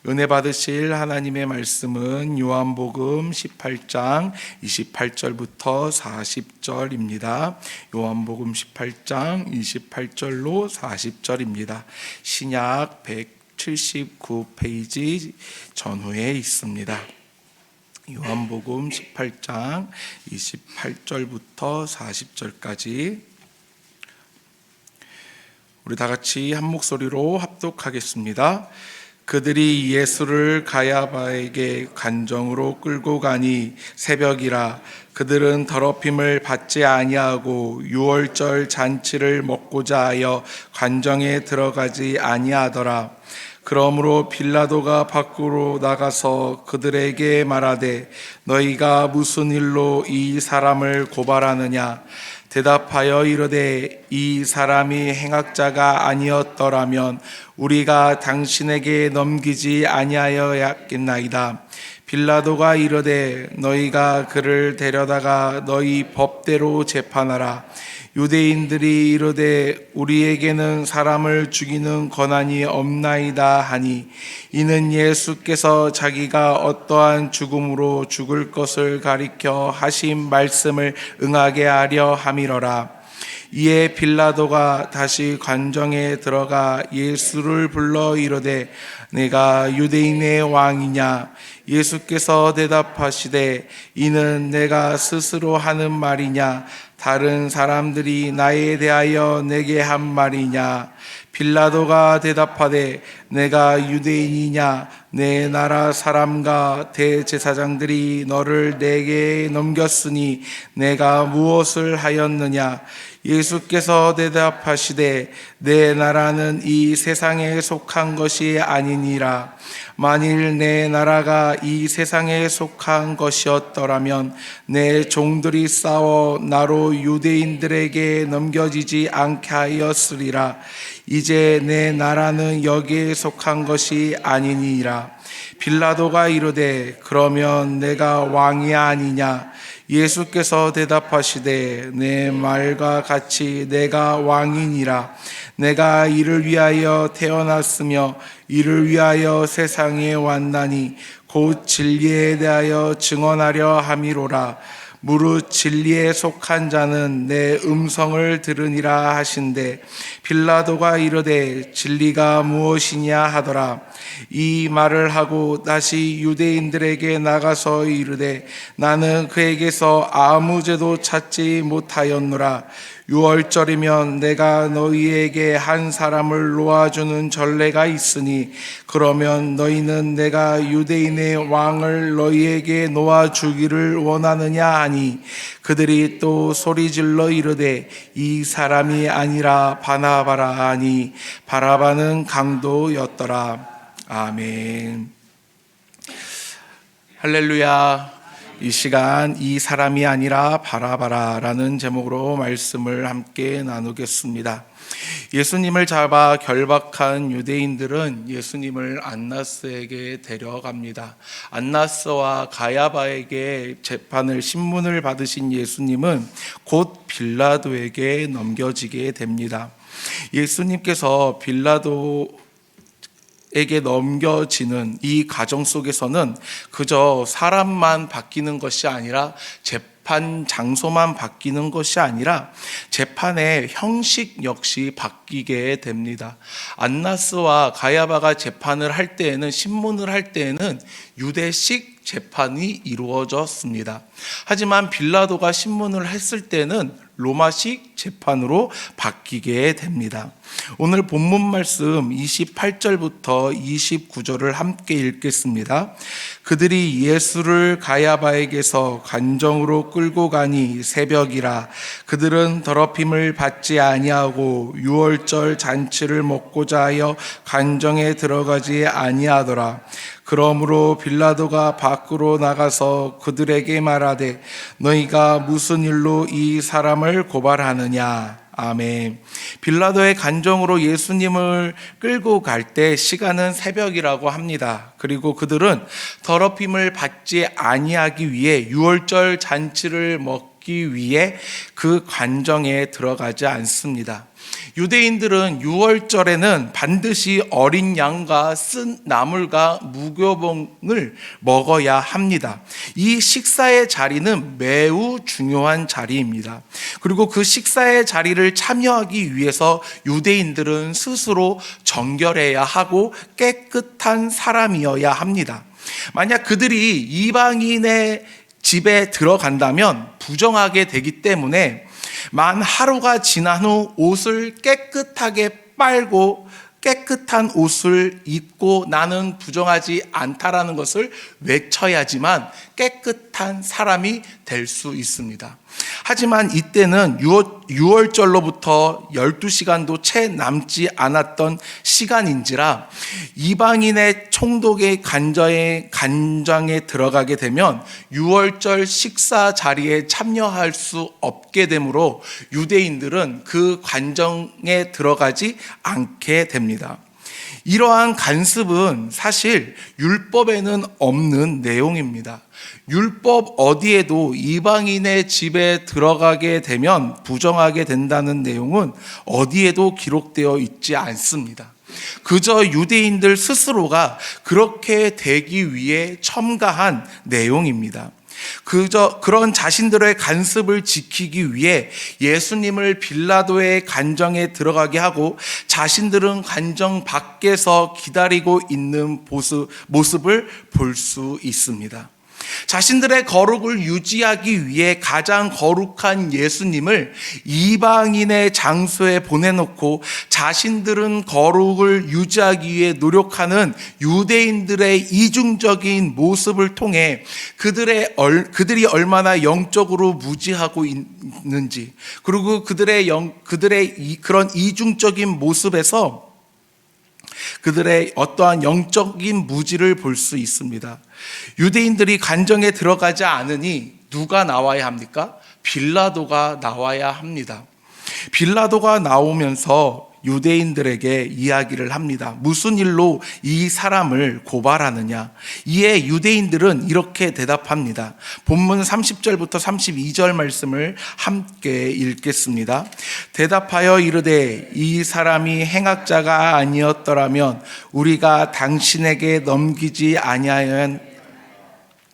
은혜 받으실 하나님의 말씀은 요한복음 18장 28절부터 40절입니다. 요한복음 18장 28절로 40절입니다. 신약 179페이지 전후에 있습니다. 요한복음 18장 28절부터 40절까지 우리 다 같이 한 목소리로 합독하겠습니다. 그들이 예수를 가야바에게 관정으로 끌고 가니 새벽이라. 그들은 더럽힘을 받지 아니하고 유월절 잔치를 먹고자 하여 관정에 들어가지 아니하더라. 그러므로 빌라도가 밖으로 나가서 그들에게 말하되 너희가 무슨 일로 이 사람을 고발하느냐. 대답하여 이르되 이 사람이 행악자가 아니었더라면 우리가 당신에게 넘기지 아니하였겠나이다. 빌라도가 이르되 너희가 그를 데려다가 너희 법대로 재판하라. 유대인들이 이르되 우리에게는 사람을 죽이는 권한이 없나이다 하니 이는 예수께서 자기가 어떠한 죽음으로 죽을 것을 가리켜 하신 말씀을 응하게 하려 함이러라. 이에 빌라도가 다시 관정에 들어가 예수를 불러 이르되 내가 유대인의 왕이냐. 예수께서 대답하시되 이는 내가 스스로 하는 말이냐 다른 사람들이 나에 대하여 내게 한 말이냐. 빌라도가 대답하되 내가 유대인이냐. 내 나라 사람과 대제사장들이 너를 내게 넘겼으니 내가 무엇을 하였느냐. 예수께서 대답하시되 내 나라는 이 세상에 속한 것이 아니니라. 만일 내 나라가 이 세상에 속한 것이었더라면 내 종들이 싸워 나로 유대인들에게 넘겨지지 않게 하였으리라. 이제 내 나라는 여기에 속한 것이 아니니라. 빌라도가 이르되 그러면 내가 왕이 아니냐. 예수께서 대답하시되 내 말과 같이 내가 왕이니라. 내가 이를 위하여 태어났으며 이를 위하여 세상에 왔나니 곧 진리에 대하여 증언하려 함이로라. 무릇 진리에 속한 자는 내 음성을 들으니라 하신대. 빌라도가 이르되 진리가 무엇이냐 하더라. 이 말을 하고 다시 유대인들에게 나가서 이르되 나는 그에게서 아무 죄도 찾지 못하였노라. 유월절이면 내가 너희에게 한 사람을 놓아주는 전례가 있으니 그러면 너희는 내가 유대인의 왕을 너희에게 놓아주기를 원하느냐 하니 그들이 또 소리질러 이르되 이 사람이 아니라 바나바라 하니 바라바는 강도였더라. 아멘. 할렐루야. 이 시간 이 사람이 아니라 바라바라라는 제목으로 말씀을 함께 나누겠습니다. 예수님을 잡아 결박한 유대인들은 예수님을 안나스에게 데려갑니다. 안나스와 가야바에게 재판을 신문을 받으신 예수님은 곧 빌라도에게 넘겨지게 됩니다. 예수님께서 빌라도에게 넘겨지는 이 과정 속에서는 그저 사람만 바뀌는 것이 아니라 재판 장소만 바뀌는 것이 아니라 재판의 형식 역시 바뀌게 됩니다. 안나스와 가야바가 재판을 할 때에는 신문을 할 때에는 유대식 재판이 이루어졌습니다. 하지만 빌라도가 신문을 했을 때는 로마식 재판으로 바뀌게 됩니다. 오늘 본문 말씀 28절부터 29절을 함께 읽겠습니다. 그들이 예수를 가야바에게서 관정으로 끌고 가니 새벽이라. 그들은 더럽힘을 받지 아니하고 유월절 잔치를 먹고자 하여 관정에 들어가지 아니하더라. 그러므로 빌라도가 밖으로 나가서 그들에게 말하되 너희가 무슨 일로 이 사람을 고발하느냐. 아멘. 빌라도의 간정으로 예수님을 끌고 갈 때 시간은 새벽이라고 합니다. 그리고 그들은 더럽힘을 받지 아니하기 위해 유월절 잔치를 얻기 위해 그 관정에 들어가지 않습니다. 유대인들은 유월절에는 반드시 어린 양과 쓴 나물과 무교봉을 먹어야 합니다. 이 식사의 자리는 매우 중요한 자리입니다. 그리고 그 식사의 자리를 참여하기 위해서 유대인들은 스스로 정결해야 하고 깨끗한 사람이어야 합니다. 만약 그들이 이방인의 집에 들어간다면 부정하게 되기 때문에 만 하루가 지난 후 옷을 깨끗하게 빨고 깨끗한 옷을 입고 나는 부정하지 않다라는 것을 외쳐야지만 깨끗한 사람이 될 수 있습니다. 하지만 이때는 유월절로부터 12시간도 채 남지 않았던 시간인지라 이방인의 총독의 간장에 들어가게 되면 유월절 식사 자리에 참여할 수 없게 되므로 유대인들은 그 관정에 들어가지 않게 됩니다. 이러한 간습은 사실 율법에는 없는 내용입니다. 율법 어디에도 이방인의 집에 들어가게 되면 부정하게 된다는 내용은 어디에도 기록되어 있지 않습니다. 그저 유대인들 스스로가 그렇게 되기 위해 첨가한 내용입니다. 그저 그런 자신들의 간습을 지키기 위해 예수님을 빌라도의 관정에 들어가게 하고 자신들은 관정 밖에서 기다리고 있는 모습을 볼 수 있습니다. 자신들의 거룩을 유지하기 위해 가장 거룩한 예수님을 이방인의 장소에 보내놓고 자신들은 거룩을 유지하기 위해 노력하는 유대인들의 이중적인 모습을 통해 그들이 얼마나 영적으로 무지하고 있는지, 그리고 그들의 그런 이중적인 모습에서 그들의 어떠한 영적인 무지를 볼 수 있습니다. 유대인들이 관정에 들어가지 않으니 누가 나와야 합니까? 빌라도가 나와야 합니다. 빌라도가 나오면서 유대인들에게 이야기를 합니다. 무슨 일로 이 사람을 고발하느냐? 이에 유대인들은 이렇게 대답합니다. 본문 30절부터 32절 말씀을 함께 읽겠습니다. 대답하여 이르되 이 사람이 행악자가 아니었더라면 우리가 당신에게 넘기지 아니하였.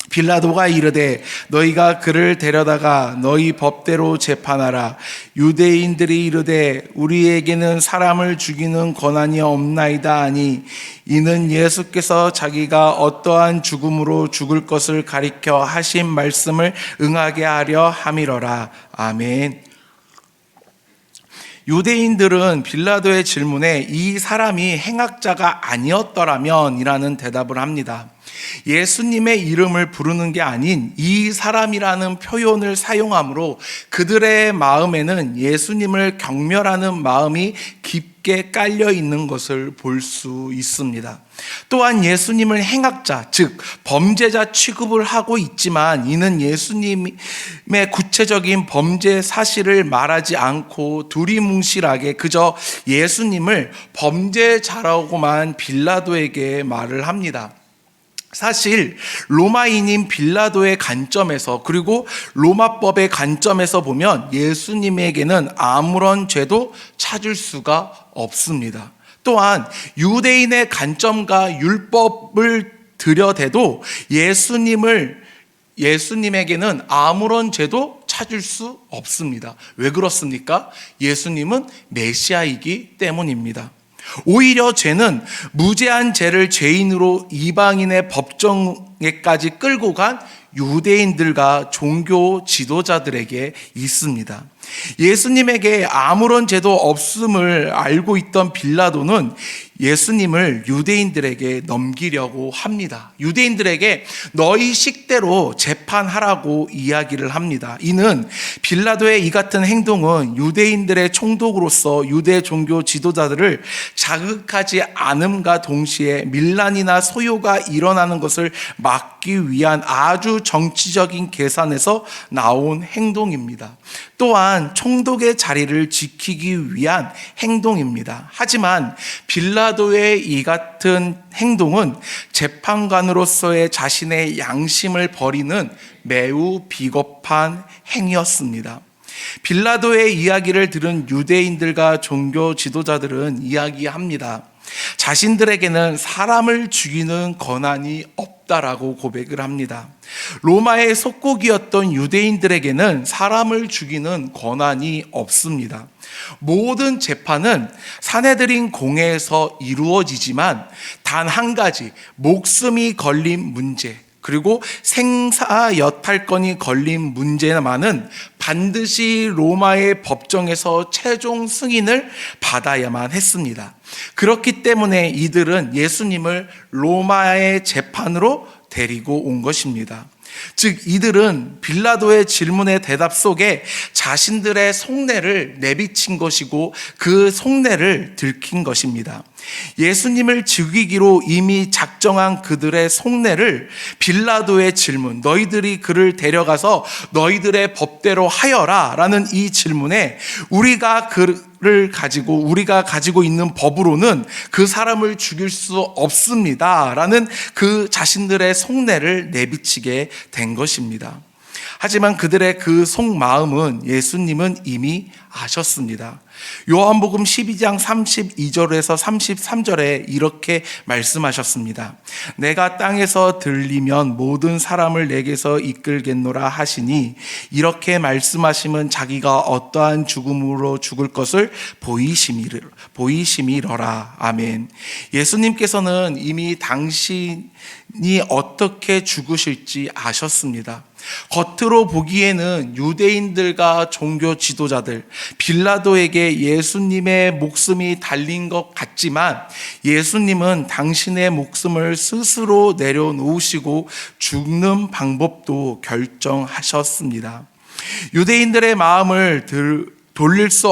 빌라도가 이르되 너희가 그를 데려다가 너희 법대로 재판하라. 유대인들이 이르되 우리에게는 사람을 죽이는 권한이 없나이다 하니 이는 예수께서 자기가 어떠한 죽음으로 죽을 것을 가리켜 하신 말씀을 응하게 하려 함이러라. 아멘. 유대인들은 빌라도의 질문에 이 사람이 행악자가 아니었더라면 이라는 대답을 합니다. 예수님의 이름을 부르는 게 아닌 이 사람이라는 표현을 사용하므로 그들의 마음에는 예수님을 경멸하는 마음이 깊게 깔려 있는 것을 볼 수 있습니다. 또한 예수님을 행악자, 즉 범죄자 취급을 하고 있지만 이는 예수님의 구체적인 범죄 사실을 말하지 않고 두리뭉실하게 그저 예수님을 범죄자라고만 빌라도에게 말을 합니다. 사실 로마인인 빌라도의 관점에서 그리고 로마법의 관점에서 보면 예수님에게는 아무런 죄도 찾을 수가 없습니다. 또한 유대인의 관점과 율법을 들여대도 예수님에게는 아무런 죄도 찾을 수 없습니다. 왜 그렇습니까? 예수님은 메시아이기 때문입니다. 오히려 죄는 무죄한 죄를 죄인으로 이방인의 법정에까지 끌고 간 유대인들과 종교 지도자들에게 있습니다. 예수님에게 아무런 죄도 없음을 알고 있던 빌라도는 예수님을 유대인들에게 넘기려고 합니다. 유대인들에게 너희 식대로 재판하라고 이야기를 합니다. 이는 빌라도의 이 같은 행동은 유대인들의 총독으로서 유대 종교 지도자들을 자극하지 않음과 동시에 밀란이나 소요가 일어나는 것을 막기 위한 아주 정치적인 계산에서 나온 행동입니다. 또한 총독의 자리를 지키기 위한 행동입니다. 하지만 빌라도의 빌라도의 이 같은 행동은 재판관으로서의 자신의 양심을 버리는 매우 비겁한 행위였습니다. 빌라도의 이야기를 들은 유대인들과 종교 지도자들은 이야기합니다. 자신들에게는 사람을 죽이는 권한이 없다라고 고백을 합니다. 로마의 속국이었던 유대인들에게는 사람을 죽이는 권한이 없습니다. 모든 재판은 사내들인 공회에서 이루어지지만 단 한 가지, 목숨이 걸린 문제, 그리고 생사 여탈권이 걸린 문제만은 반드시 로마의 법정에서 최종 승인을 받아야만 했습니다. 그렇기 때문에 이들은 예수님을 로마의 재판으로 데리고 온 것입니다. 즉 이들은 빌라도의 질문의 대답 속에 자신들의 속내를 내비친 것이고 그 속내를 들킨 것입니다. 예수님을 죽이기로 이미 작정한 그들의 속내를 빌라도의 질문, 너희들이 그를 데려가서 너희들의 법대로 하여라 라는 이 질문에 우리가 가지고 있는 법으로는 그 사람을 죽일 수 없습니다 라는 그 자신들의 속내를 내비치게 된 것입니다. 하지만 그들의 그 속마음은 예수님은 이미 아셨습니다. 요한복음 12장 32절에서 33절에 이렇게 말씀하셨습니다. 내가 땅에서 들리면 모든 사람을 내게서 이끌겠노라 하시니 이렇게 말씀하시면 자기가 어떠한 죽음으로 죽을 것을 보이심이러라. 아멘. 예수님께서는 이미 당신이 어떻게 죽으실지 아셨습니다. 겉으로 보기에는 유대인들과 종교 지도자들, 빌라도에게 예수님의 목숨이 달린 것 같지만 예수님은 당신의 목숨을 스스로 내려놓으시고 죽는 방법도 결정하셨습니다. 유대인들의 마음을 돌릴 수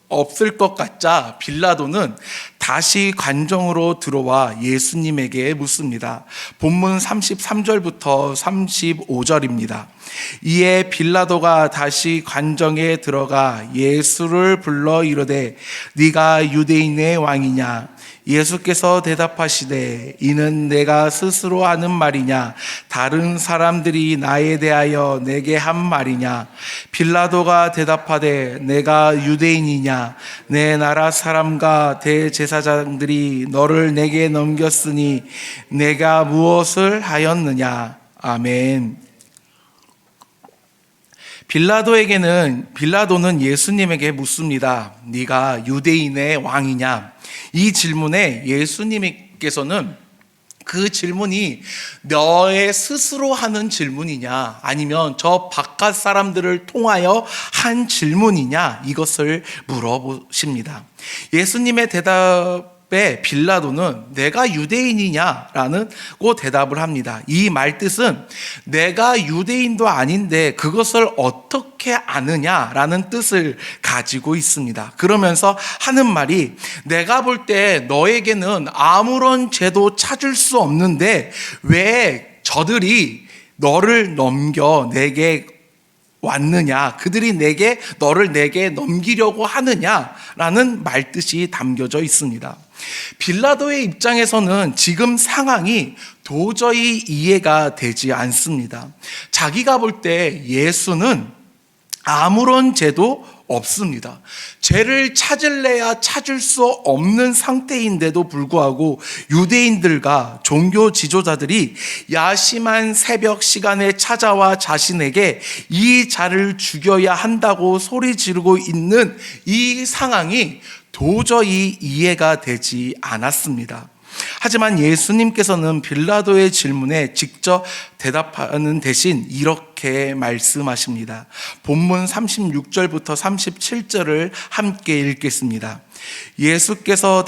없을 것 같자 빌라도는 다시 관정으로 들어와 예수님에게 묻습니다. 본문 33절부터 35절입니다. 이에 빌라도가 다시 관정에 들어가 예수를 불러 이르되 네가 유대인의 왕이냐? 예수께서 대답하시되 이는 내가 스스로 하는 말이냐? 다른 사람들이 나에 대하여 내게 한 말이냐? 빌라도가 대답하되 내가 유대인이냐? 내 나라 사람과 대제사장들이 너를 내게 넘겼으니 내가 무엇을 하였느냐? 아멘. 빌라도는 예수님에게 묻습니다. 네가 유대인의 왕이냐? 이 질문에 예수님께서는 그 질문이 너의 스스로 하는 질문이냐 아니면 저 바깥 사람들을 통하여 한 질문이냐 이것을 물어보십니다. 예수님의 대답에 빌라도는 내가 유대인이냐라고 대답을 합니다. 이 말뜻은 내가 유대인도 아닌데 그것을 어떻게 아느냐라는 뜻을 가지고 있습니다. 그러면서 하는 말이 내가 볼 때 너에게는 아무런 죄도 찾을 수 없는데 왜 저들이 너를 넘겨 내게 왔느냐, 그들이 너를 내게 넘기려고 하느냐라는 말뜻이 담겨져 있습니다. 빌라도의 입장에서는 지금 상황이 도저히 이해가 되지 않습니다. 자기가 볼 때 예수는 아무런 죄도 없습니다. 죄를 찾을래야 찾을 수 없는 상태인데도 불구하고 유대인들과 종교 지도자들이 야심한 새벽 시간에 찾아와 자신에게 이 자를 죽여야 한다고 소리 지르고 있는 이 상황이 도저히 이해가 되지 않았습니다. 하지만 예수님께서는 빌라도의 질문에 직접 대답하는 대신 이렇게 말씀하십니다. 본문 36절부터 37절을 함께 읽겠습니다. 예수께서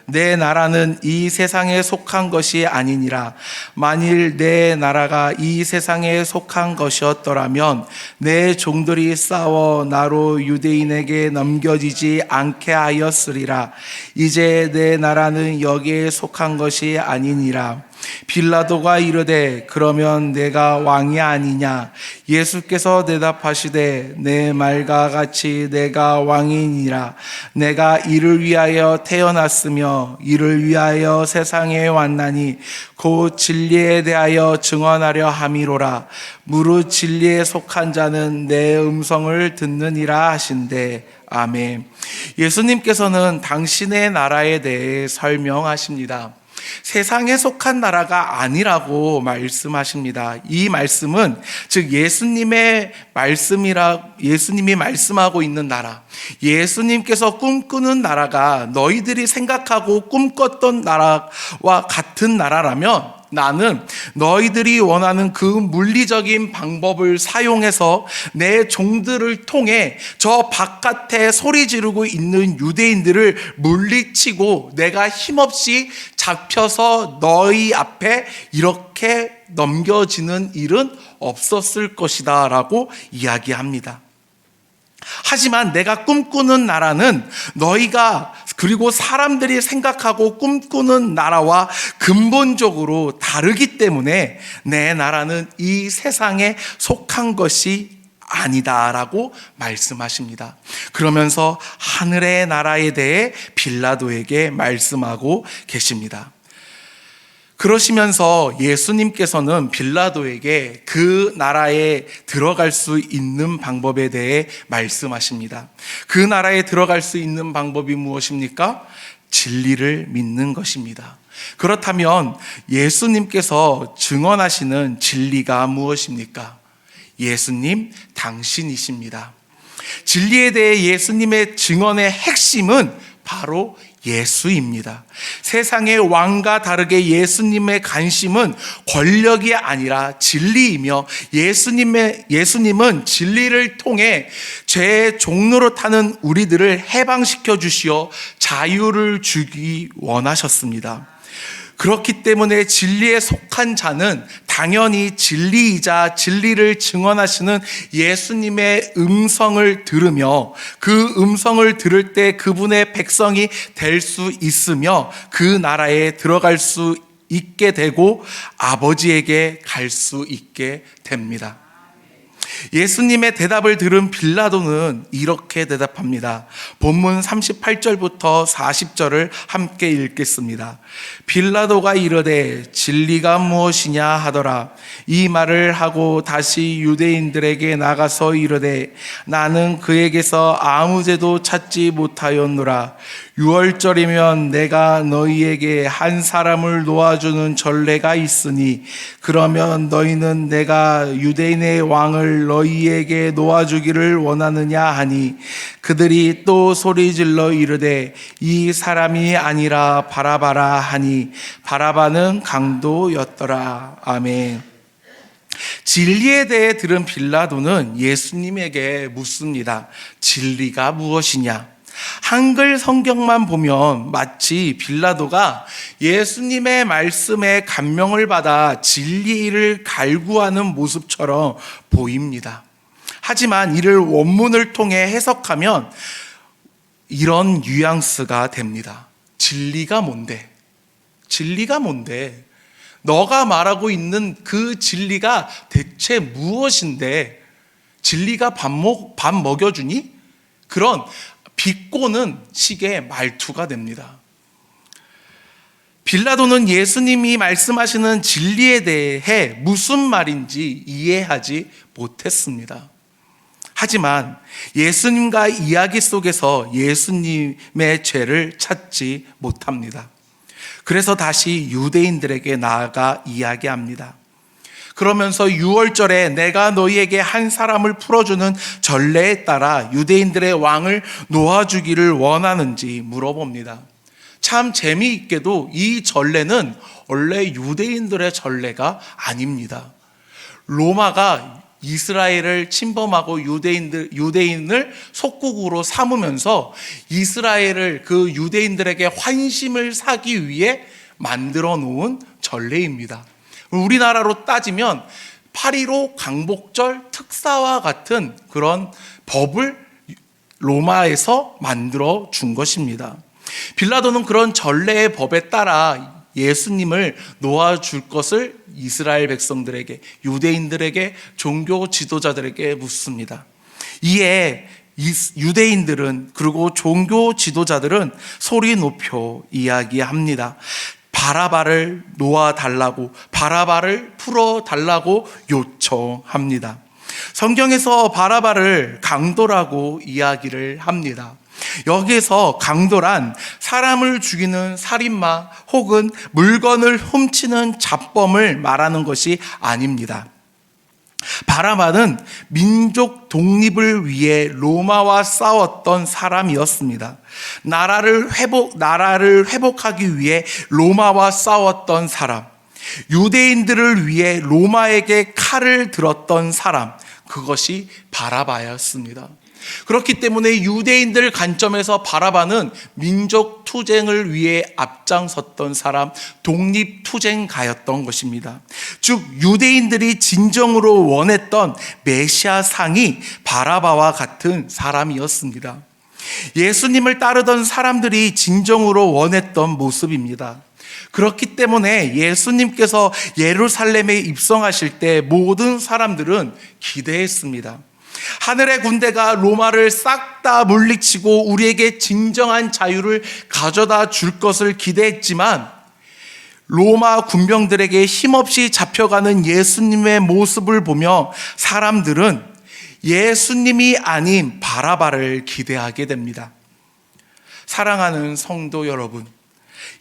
내 나라는 이 세상에 속한 것이 아니니라. 만일 내 나라가 이 세상에 속한 것이었더라면 내 종들이 싸워 나로 유대인에게 넘겨지지 않게 하였으리라. 이제 내 나라는 여기에 속한 것이 아니니라. 빌라도가 이르되 그러면 내가 왕이 아니냐? 예수께서 대답하시되 내 말과 같이 내가 왕이니라. 내가 이를 위하여 태어났으며 이를 위하여 세상에 왔나니 곧 진리에 대하여 증언하려 함이로라. 무릇 진리에 속한 자는 내 음성을 듣느니라 하신대. 아멘. 예수님께서는 당신의 나라에 대해 설명하십니다. 세상에 속한 나라가 아니라고 말씀하십니다. 이 말씀은 즉 예수님이 말씀하고 있는 나라, 예수님께서 꿈꾸는 나라가 너희들이 생각하고 꿈꿨던 나라와 같은 나라라면 나는 너희들이 원하는 그 물리적인 방법을 사용해서 내 종들을 통해 저 바깥에 소리 지르고 있는 유대인들을 물리치고 내가 힘없이 잡혀서 너희 앞에 이렇게 넘겨지는 일은 없었을 것이다 라고 이야기합니다. 하지만 내가 꿈꾸는 나라는 너희가 그리고 사람들이 생각하고 꿈꾸는 나라와 근본적으로 다르기 때문에 내 나라는 이 세상에 속한 것이 아니다라고 말씀하십니다. 그러면서 하늘의 나라에 대해 빌라도에게 말씀하고 계십니다. 그러시면서 예수님께서는 빌라도에게 그 나라에 들어갈 수 있는 방법에 대해 말씀하십니다. 그 나라에 들어갈 수 있는 방법이 무엇입니까? 진리를 믿는 것입니다. 그렇다면 예수님께서 증언하시는 진리가 무엇입니까? 예수님 당신이십니다. 진리에 대해 예수님의 증언의 핵심은 바로 예수입니다. 세상의 왕과 다르게 예수님의 관심은 권력이 아니라 진리이며 예수님은 진리를 통해 죄의 종로로 타는 우리들을 해방시켜 주시어 자유를 주기 원하셨습니다. 그렇기 때문에 진리에 속한 자는 당연히 진리이자 진리를 증언하시는 예수님의 음성을 들으며 그 음성을 들을 때 그분의 백성이 될 수 있으며 그 나라에 들어갈 수 있게 되고 아버지에게 갈 수 있게 됩니다. 예수님의 대답을 들은 빌라도는 이렇게 대답합니다. 본문 38절부터 40절을 함께 읽겠습니다. 빌라도가 이르되 진리가 무엇이냐 하더라. 이 말을 하고 다시 유대인들에게 나가서 이르되 나는 그에게서 아무 죄도 찾지 못하였노라. 유월절이면 내가 너희에게 한 사람을 놓아주는 전례가 있으니 그러면 너희는 내가 유대인의 왕을 너희에게 놓아주기를 원하느냐 하니 그들이 또 소리질러 이르되 이 사람이 아니라 바라바라 하니 바라바는 강도였더라. 아멘. 진리에 대해 들은 빌라도는 예수님에게 묻습니다. 진리가 무엇이냐? 한글 성경만 보면 마치 빌라도가 예수님의 말씀에 감명을 받아 진리를 갈구하는 모습처럼 보입니다. 하지만 이를 원문을 통해 해석하면 이런 뉘앙스가 됩니다. 진리가 뭔데? 진리가 뭔데? 너가 말하고 있는 그 진리가 대체 무엇인데? 진리가 밥 먹여주니? 그런 비꼬는 식의 말투가 됩니다. 빌라도는 예수님이 말씀하시는 진리에 대해 무슨 말인지 이해하지 못했습니다. 하지만 예수님과 이야기 속에서 예수님의 죄를 찾지 못합니다. 그래서 다시 유대인들에게 나아가 이야기합니다. 그러면서 6월절에 내가 너희에게 한 사람을 풀어주는 전례에 따라 유대인들의 왕을 놓아주기를 원하는지 물어봅니다. 참 재미있게도 이 전례는 원래 유대인들의 전례가 아닙니다. 로마가 이스라엘을 침범하고 유대인을 속국으로 삼으면서 이스라엘을 그 유대인들에게 환심을 사기 위해 만들어 놓은 전례입니다. 우리나라로 따지면 8.15 강복절 특사와 같은 그런 법을 로마에서 만들어 준 것입니다. 빌라도는 그런 전례의 법에 따라 예수님을 놓아줄 것을 이스라엘 백성들에게, 유대인들에게, 종교 지도자들에게 묻습니다. 이에 유대인들은, 그리고 종교 지도자들은 소리 높여 이야기합니다. 바라바를 놓아달라고, 바라바를 풀어달라고 요청합니다. 성경에서 바라바를 강도라고 이야기를 합니다. 여기에서 강도란 사람을 죽이는 살인마 혹은 물건을 훔치는 잡범을 말하는 것이 아닙니다. 바라바는 민족 독립을 위해 로마와 싸웠던 사람이었습니다. 나라를 회복하기 위해 로마와 싸웠던 사람, 유대인들을 위해 로마에게 칼을 들었던 사람, 그것이 바라바였습니다. 그렇기 때문에 유대인들 관점에서 바라바는 민족 투쟁을 위해 앞장섰던 사람, 독립투쟁가였던 것입니다. 즉 유대인들이 진정으로 원했던 메시아상이 바라바와 같은 사람이었습니다. 예수님을 따르던 사람들이 진정으로 원했던 모습입니다. 그렇기 때문에 예수님께서 예루살렘에 입성하실 때 모든 사람들은 기대했습니다. 하늘의 군대가 로마를 싹 다 물리치고 우리에게 진정한 자유를 가져다 줄 것을 기대했지만 로마 군병들에게 힘없이 잡혀가는 예수님의 모습을 보며 사람들은 예수님이 아닌 바라바를 기대하게 됩니다. 사랑하는 성도 여러분,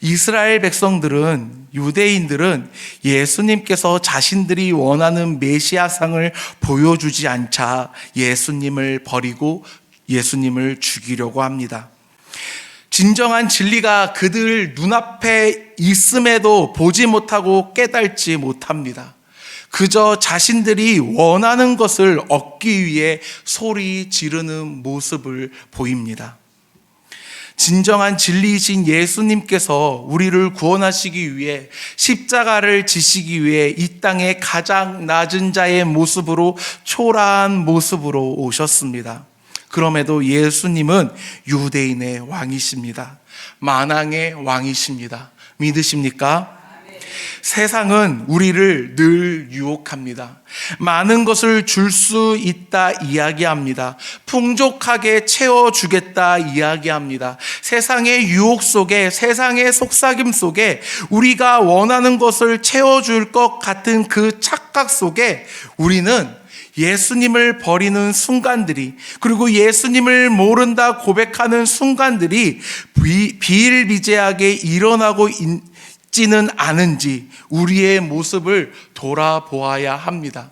이스라엘 백성들은, 유대인들은 예수님께서 자신들이 원하는 메시아상을 보여주지 않자 예수님을 버리고 예수님을 죽이려고 합니다. 진정한 진리가 그들 눈앞에 있음에도 보지 못하고 깨닫지 못합니다. 그저 자신들이 원하는 것을 얻기 위해 소리 지르는 모습을 보입니다. 진정한 진리이신 예수님께서 우리를 구원하시기 위해 십자가를 지시기 위해 이 땅의 가장 낮은 자의 모습으로, 초라한 모습으로 오셨습니다. 그럼에도 예수님은 유대인의 왕이십니다. 만왕의 왕이십니다. 믿으십니까? 세상은 우리를 늘 유혹합니다. 많은 것을 줄 수 있다 이야기합니다. 풍족하게 채워주겠다 이야기합니다. 세상의 유혹 속에, 세상의 속삭임 속에 우리가 원하는 것을 채워줄 것 같은 그 착각 속에 우리는 예수님을 버리는 순간들이, 그리고 예수님을 모른다 고백하는 순간들이 비일비재하게 일어나고 있지는 않은지 우리의 모습을 돌아보아야 합니다.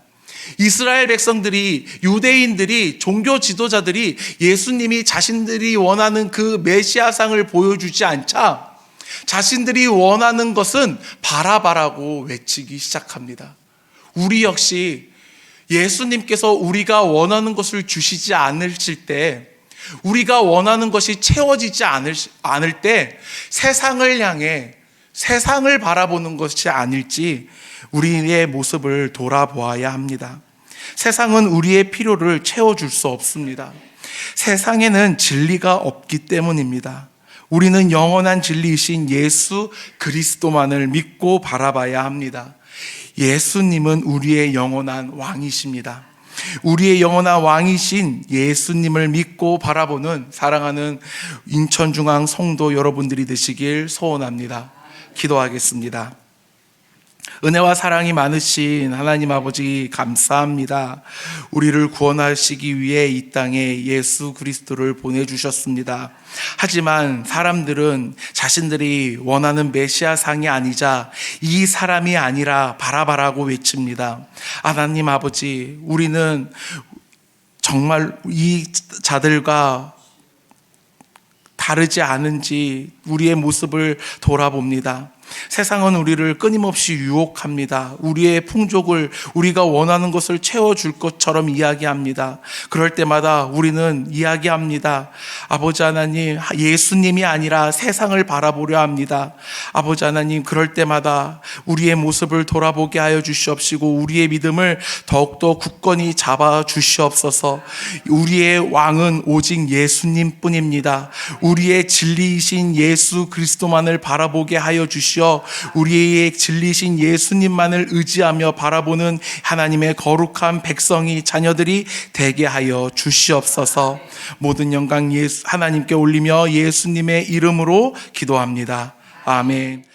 이스라엘 백성들이, 유대인들이, 종교 지도자들이 예수님이 자신들이 원하는 그 메시아상을 보여주지 않자 자신들이 원하는 것은 바라바라고 외치기 시작합니다. 우리 역시 예수님께서 우리가 원하는 것을 주시지 않으실 때, 우리가 원하는 것이 채워지지 않을 때 세상을 향해, 세상을 바라보는 것이 아닐지 우리의 모습을 돌아보아야 합니다. 세상은 우리의 필요를 채워줄 수 없습니다. 세상에는 진리가 없기 때문입니다. 우리는 영원한 진리이신 예수 그리스도만을 믿고 바라봐야 합니다. 예수님은 우리의 영원한 왕이십니다. 우리의 영원한 왕이신 예수님을 믿고 바라보는 사랑하는 인천중앙 성도 여러분들이 되시길 소원합니다. 기도하겠습니다. 은혜와 사랑이 많으신 하나님 아버지 감사합니다. 우리를 구원하시기 위해 이 땅에 예수 그리스도를 보내주셨습니다. 하지만 사람들은 자신들이 원하는 메시아상이 아니자 이 사람이 아니라 바라바라고 외칩니다. 하나님 아버지, 우리는 정말 이 자들과 다르지 않은지 우리의 모습을 돌아봅니다. 세상은 우리를 끊임없이 유혹합니다. 우리의 풍족을 우리가 원하는 것을 채워줄 것처럼 이야기합니다. 그럴 때마다 우리는 이야기합니다. 아버지 하나님, 예수님이 아니라 세상을 바라보려 합니다. 아버지 하나님, 그럴 때마다 우리의 모습을 돌아보게 하여 주시옵시고 우리의 믿음을 더욱더 굳건히 잡아 주시옵소서. 우리의 왕은 오직 예수님뿐입니다. 우리의 진리이신 예수 그리스도만을 바라보게 하여 주시어 우리의 진리신 예수님만을 의지하며 바라보는 하나님의 거룩한 백성이 자녀들이 되게 하여 주시옵소서. 모든 영광 하나님께 올리며 예수님의 이름으로 기도합니다. 아멘.